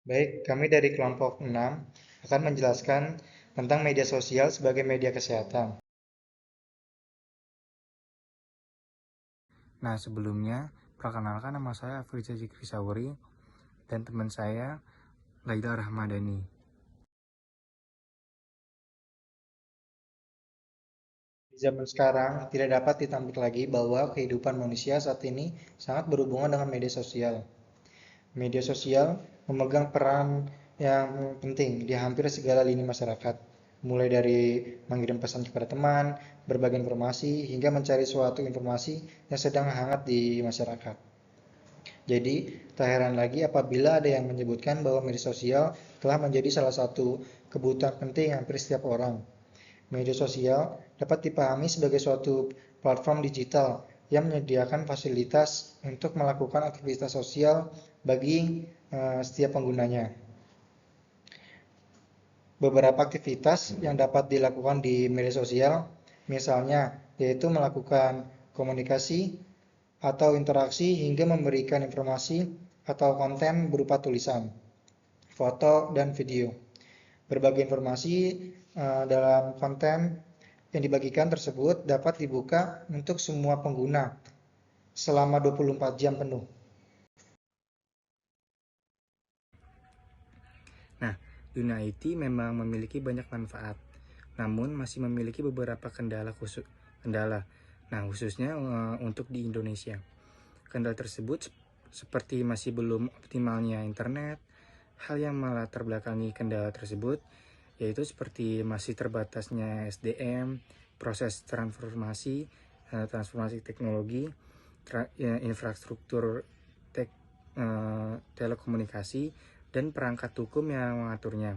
Baik, kami dari kelompok 6 akan menjelaskan tentang media sosial sebagai media kesehatan. Nah, sebelumnya, perkenalkan nama saya Afrizah Zikri Sawri dan teman saya Laila Rahmadani. Di zaman sekarang, tidak dapat ditampik lagi bahwa kehidupan manusia saat ini sangat berhubungan dengan media sosial. Media sosial memegang peran yang penting di hampir segala lini masyarakat, mulai dari mengirim pesan kepada teman, berbagi informasi, hingga mencari suatu informasi yang sedang hangat di masyarakat. Jadi, tak heran lagi apabila ada yang menyebutkan bahwa media sosial telah menjadi salah satu kebutuhan penting hampir setiap orang. Media sosial dapat dipahami sebagai suatu platform digital yang menyediakan fasilitas untuk melakukan aktivitas sosial bagi setiap penggunanya. Beberapa aktivitas yang dapat dilakukan di media sosial, misalnya yaitu melakukan komunikasi atau interaksi hingga memberikan informasi atau konten berupa tulisan, foto, dan video. Berbagai informasi dalam konten yang dibagikan tersebut dapat dibuka untuk semua pengguna selama 24 jam penuh. Nah, dunia IT memang memiliki banyak manfaat, namun masih memiliki beberapa kendala. Nah, khususnya untuk di Indonesia. Kendala tersebut seperti masih belum optimalnya internet. Hal yang melatar belakangi kendala tersebut yaitu seperti masih terbatasnya SDM, proses transformasi teknologi, infrastruktur telekomunikasi, dan perangkat hukum yang mengaturnya.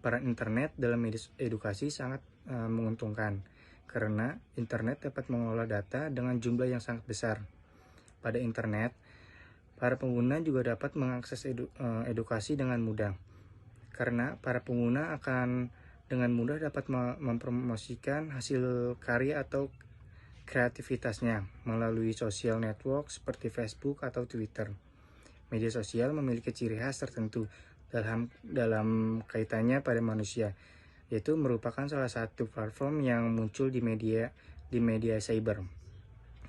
Peran internet dalam edukasi sangat menguntungkan karena internet dapat mengolah data dengan jumlah yang sangat besar. Pada internet, para pengguna juga dapat mengakses edukasi dengan mudah karena para pengguna akan dengan mudah dapat mempromosikan hasil karya atau kreativitasnya melalui social network seperti Facebook atau Twitter. Media sosial memiliki ciri khas tertentu dalam kaitannya pada manusia, yaitu merupakan salah satu platform yang muncul di media cyber.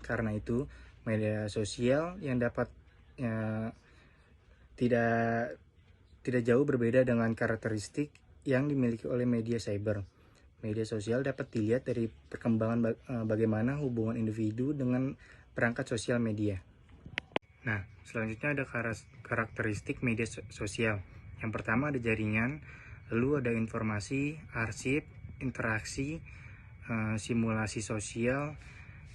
Karena itu, media sosial yang dapat tidak tidak jauh berbeda dengan karakteristik yang dimiliki oleh media cyber. Media sosial dapat dilihat dari perkembangan bagaimana hubungan individu dengan perangkat sosial media. Nah, selanjutnya ada karakteristik media sosial. Yang pertama ada jaringan, lalu ada informasi, arsip, interaksi, simulasi sosial,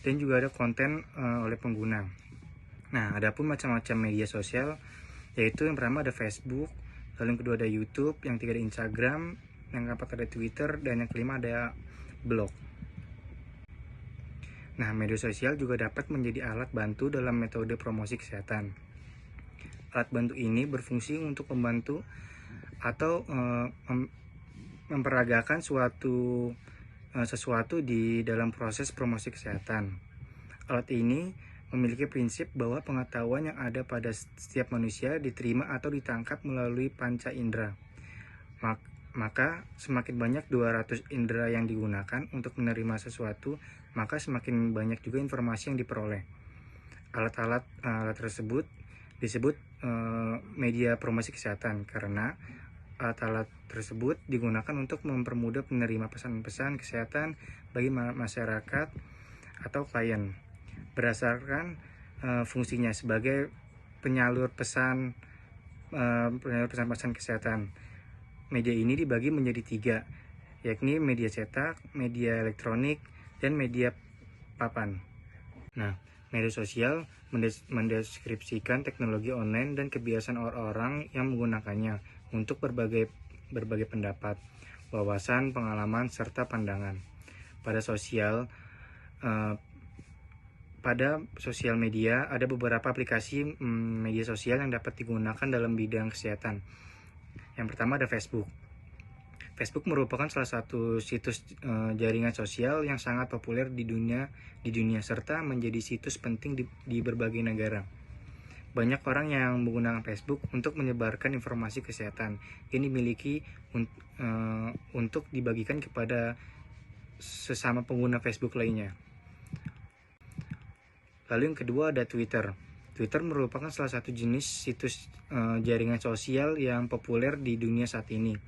dan juga ada konten oleh pengguna. Nah, adapun macam-macam media sosial, yaitu yang pertama ada Facebook, lalu yang kedua ada YouTube, yang ketiga ada Instagram, yang keempat ada Twitter, dan yang kelima ada blog. Nah, media sosial juga dapat menjadi alat bantu dalam metode promosi kesehatan. Alat bantu ini berfungsi untuk membantu atau memperagakan sesuatu di dalam proses promosi kesehatan. Alat ini memiliki prinsip bahwa pengetahuan yang ada pada setiap manusia diterima atau ditangkap melalui panca indera. Maka semakin banyak 200 indera yang digunakan untuk menerima sesuatu, maka semakin banyak juga informasi yang diperoleh. Alat tersebut disebut media promosi kesehatan karena alat-alat tersebut digunakan untuk mempermudah penerima pesan-pesan kesehatan bagi masyarakat atau klien berdasarkan fungsinya sebagai penyalur pesan-pesan kesehatan. Media ini dibagi menjadi 3, yakni media cetak, media elektronik, dan media papan. Nah, media sosial mendeskripsikan teknologi online dan kebiasaan orang-orang yang menggunakannya untuk berbagai pendapat, wawasan, pengalaman, serta pandangan. Pada sosial media ada beberapa aplikasi media sosial yang dapat digunakan dalam bidang kesehatan. Yang pertama ada Facebook. Facebook merupakan salah satu situs jaringan sosial yang sangat populer di dunia serta menjadi situs penting di berbagai negara. Banyak orang yang menggunakan Facebook untuk menyebarkan informasi kesehatan. Ini dimiliki untuk dibagikan kepada sesama pengguna Facebook lainnya. Lalu yang kedua ada Twitter. Twitter merupakan salah satu jenis situs jaringan sosial yang populer di dunia saat ini.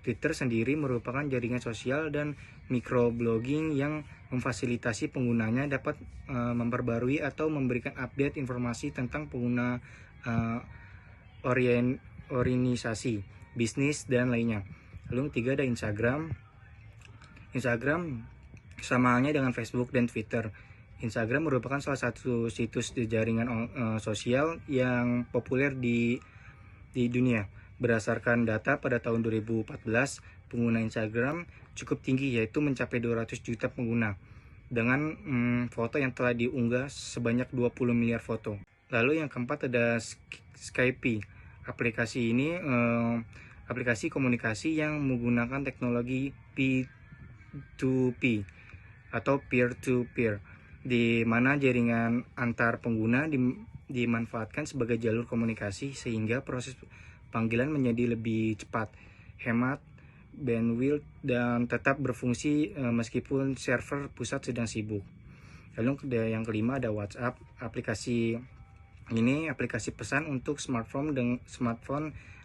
Twitter sendiri merupakan jaringan sosial dan microblogging yang memfasilitasi penggunanya dapat memperbarui atau memberikan update informasi tentang pengguna, organisasi, bisnis, dan lainnya. Lalu yang ketiga ada Instagram. Instagram sama halnya dengan Facebook dan Twitter. Instagram merupakan salah satu situs di jaringan sosial yang populer di dunia. Berdasarkan data pada tahun 2014, pengguna Instagram cukup tinggi, yaitu mencapai 200 juta pengguna dengan foto yang telah diunggah sebanyak 20 miliar foto. Lalu yang keempat ada Skype. Aplikasi ini aplikasi komunikasi yang menggunakan teknologi P2P atau peer-to-peer, di mana jaringan antar pengguna dimanfaatkan sebagai jalur komunikasi sehingga proses panggilan menjadi lebih cepat, hemat bandwidth, dan tetap berfungsi meskipun server pusat sedang sibuk. Lalu yang kelima ada WhatsApp. Aplikasi ini aplikasi pesan untuk smartphone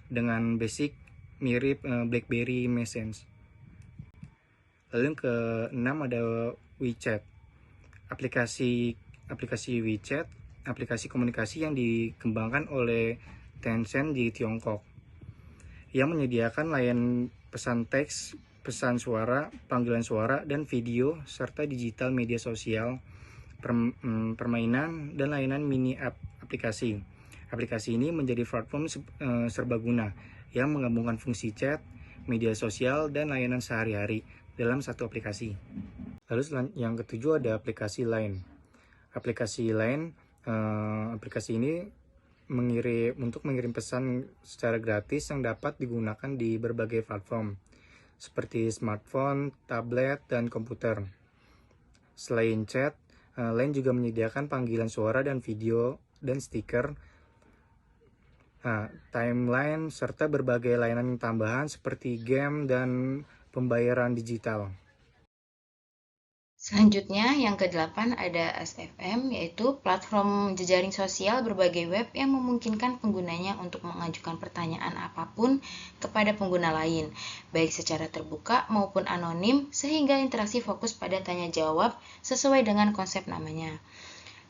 dengan basic mirip BlackBerry Messenger. Lalu yang keenam ada WeChat. Aplikasi WeChat, aplikasi komunikasi yang dikembangkan oleh Tencent di Tiongkok, yang menyediakan layanan pesan teks, pesan suara, panggilan suara, dan video, serta digital media sosial, permainan, dan layanan mini aplikasi. Aplikasi ini menjadi platform serbaguna yang menggabungkan fungsi chat, media sosial, dan layanan sehari-hari dalam satu aplikasi. Lalu yang ketujuh ada aplikasi Line. Aplikasi Line, aplikasi ini untuk mengirim pesan secara gratis yang dapat digunakan di berbagai platform seperti smartphone, tablet, dan komputer. Selain chat, Line juga menyediakan panggilan suara dan video dan stiker, timeline, serta berbagai layanan tambahan seperti game dan pembayaran digital. Selanjutnya, yang ke-8 ada SFM, yaitu platform jejaring sosial berbagai web yang memungkinkan penggunanya untuk mengajukan pertanyaan apapun kepada pengguna lain, baik secara terbuka maupun anonim, sehingga interaksi fokus pada tanya jawab sesuai dengan konsep namanya.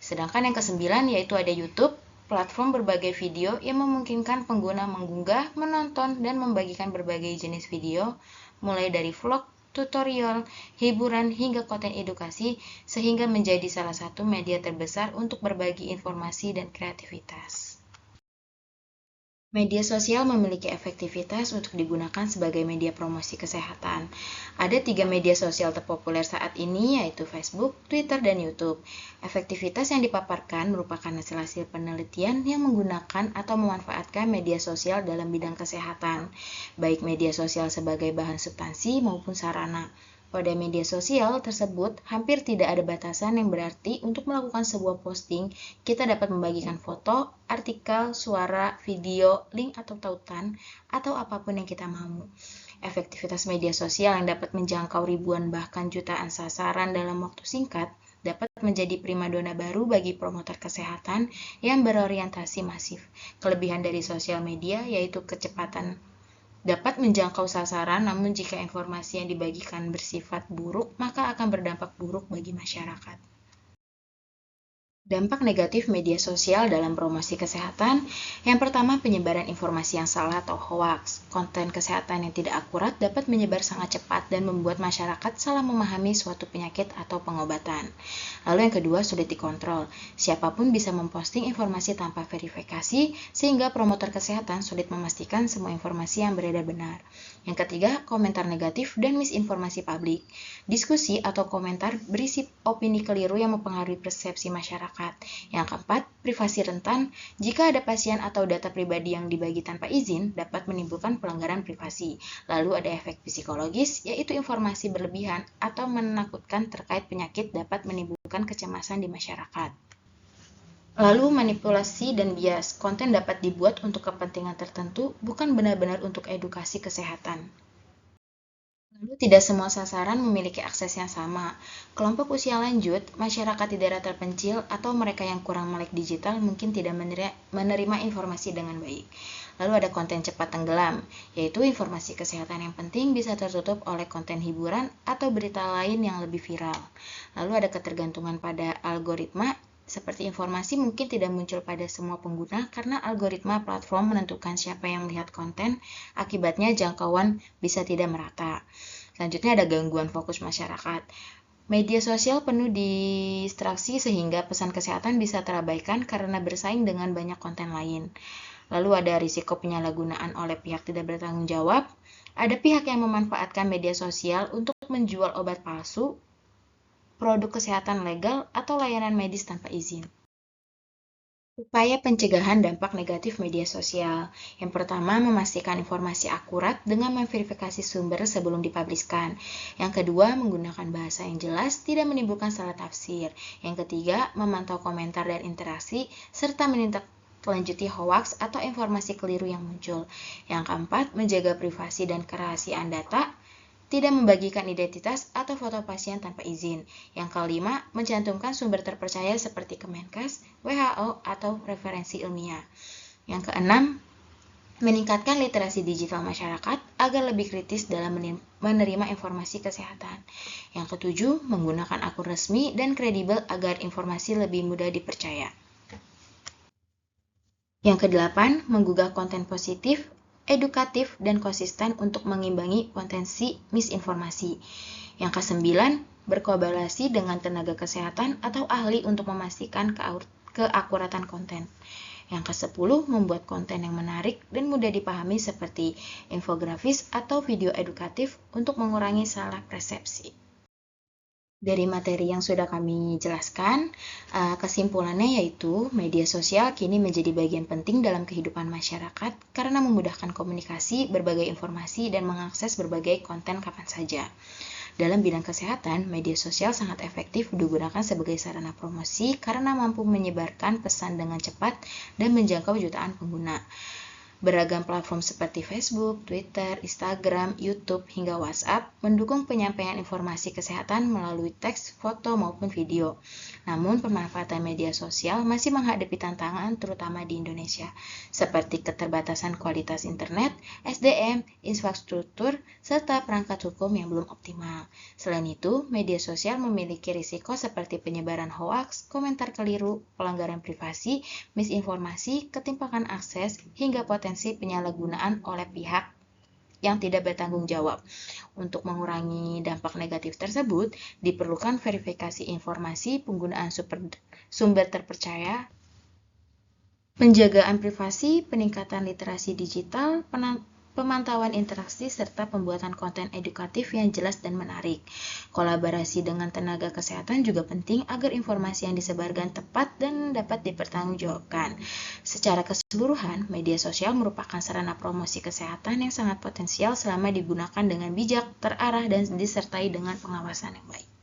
Sedangkan yang ke-9 yaitu ada YouTube, platform berbagai video yang memungkinkan pengguna mengunggah, menonton, dan membagikan berbagai jenis video, mulai dari vlog, tutorial, hiburan, hingga konten edukasi, sehingga menjadi salah satu media terbesar untuk berbagi informasi dan kreativitas. Media sosial memiliki efektivitas untuk digunakan sebagai media promosi kesehatan. Ada 3 media sosial terpopuler saat ini, yaitu Facebook, Twitter, dan YouTube. Efektivitas yang dipaparkan merupakan hasil penelitian yang menggunakan atau memanfaatkan media sosial dalam bidang kesehatan, baik media sosial sebagai bahan substansi maupun sarana. Pada media sosial tersebut, hampir tidak ada batasan yang berarti untuk melakukan sebuah posting. Kita dapat membagikan foto, artikel, suara, video, link atau tautan, atau apapun yang kita mau. Efektivitas media sosial yang dapat menjangkau ribuan bahkan jutaan sasaran dalam waktu singkat dapat menjadi primadona baru bagi promotor kesehatan yang berorientasi masif. Kelebihan dari sosial media yaitu kecepatan dapat menjangkau sasaran, namun jika informasi yang dibagikan bersifat buruk, maka akan berdampak buruk bagi masyarakat. Dampak negatif media sosial dalam promosi kesehatan. Yang pertama, penyebaran informasi yang salah atau hoax. Konten kesehatan yang tidak akurat dapat menyebar sangat cepat dan membuat masyarakat salah memahami suatu penyakit atau pengobatan. Lalu yang kedua, sulit dikontrol. Siapapun bisa memposting informasi tanpa verifikasi, sehingga promotor kesehatan sulit memastikan semua informasi yang beredar benar. Yang ketiga, komentar negatif dan misinformasi publik. Diskusi atau komentar berisi opini keliru yang mempengaruhi persepsi masyarakat. Yang keempat, privasi rentan. Jika ada pasien atau data pribadi yang dibagi tanpa izin, dapat menimbulkan pelanggaran privasi. Lalu ada efek psikologis, yaitu informasi berlebihan atau menakutkan terkait penyakit dapat menimbulkan kecemasan di masyarakat. Lalu manipulasi dan bias konten dapat dibuat untuk kepentingan tertentu, bukan benar-benar untuk edukasi kesehatan. Lalu tidak semua sasaran memiliki akses yang sama. Kelompok usia lanjut, masyarakat di daerah terpencil, atau mereka yang kurang melek digital mungkin tidak menerima informasi dengan baik. Lalu ada konten cepat tenggelam, yaitu informasi kesehatan yang penting bisa tertutup oleh konten hiburan atau berita lain yang lebih viral. Lalu ada ketergantungan pada algoritma, seperti informasi mungkin tidak muncul pada semua pengguna karena algoritma platform menentukan siapa yang melihat konten, akibatnya jangkauan bisa tidak merata. Selanjutnya ada gangguan fokus masyarakat. Media sosial penuh distraksi sehingga pesan kesehatan bisa terabaikan karena bersaing dengan banyak konten lain. Lalu ada risiko penyalahgunaan oleh pihak tidak bertanggung jawab. Ada pihak yang memanfaatkan media sosial untuk menjual obat palsu, produk kesehatan legal, atau layanan medis tanpa izin. Upaya pencegahan dampak negatif media sosial. Yang pertama, memastikan informasi akurat dengan memverifikasi sumber sebelum dipubliskan. Yang kedua, menggunakan bahasa yang jelas, tidak menimbulkan salah tafsir. Yang ketiga, memantau komentar dan interaksi, serta menindaklanjuti hoaks atau informasi keliru yang muncul. Yang keempat, menjaga privasi dan kerahasiaan data, tidak membagikan identitas atau foto pasien tanpa izin. Yang kelima, mencantumkan sumber terpercaya seperti Kemenkes, WHO, atau referensi ilmiah. Yang keenam, meningkatkan literasi digital masyarakat agar lebih kritis dalam menerima informasi kesehatan. Yang ketujuh, menggunakan akun resmi dan kredibel agar informasi lebih mudah dipercaya. Yang kedelapan, menggugah konten positif, edukatif, dan konsisten untuk mengimbangi potensi misinformasi. Yang kesembilan, berkolaborasi dengan tenaga kesehatan atau ahli untuk memastikan keakuratan konten. Yang kesepuluh, membuat konten yang menarik dan mudah dipahami seperti infografis atau video edukatif untuk mengurangi salah persepsi. Dari materi yang sudah kami jelaskan, kesimpulannya yaitu media sosial kini menjadi bagian penting dalam kehidupan masyarakat karena memudahkan komunikasi, berbagai informasi, dan mengakses berbagai konten kapan saja. Dalam bidang kesehatan, media sosial sangat efektif digunakan sebagai sarana promosi karena mampu menyebarkan pesan dengan cepat dan menjangkau jutaan pengguna. Beragam platform seperti Facebook, Twitter, Instagram, YouTube, hingga WhatsApp mendukung penyampaian informasi kesehatan melalui teks, foto, maupun video. Namun, pemanfaatan media sosial masih menghadapi tantangan terutama di Indonesia, seperti keterbatasan kualitas internet, SDM, infrastruktur, serta perangkat hukum yang belum optimal. Selain itu, media sosial memiliki risiko seperti penyebaran hoaks, komentar keliru, pelanggaran privasi, misinformasi, ketimpangan akses, hingga potensi penyalahgunaan oleh pihak yang tidak bertanggung jawab. Untuk mengurangi dampak negatif tersebut, diperlukan verifikasi informasi, penggunaan sumber terpercaya, penjagaan privasi, peningkatan literasi digital, pemantauan interaksi, serta pembuatan konten edukatif yang jelas dan menarik. Kolaborasi dengan tenaga kesehatan juga penting agar informasi yang disebarkan tepat dan dapat dipertanggungjawabkan. Secara keseluruhan, media sosial merupakan sarana promosi kesehatan yang sangat potensial selama digunakan dengan bijak, terarah, dan disertai dengan pengawasan yang baik.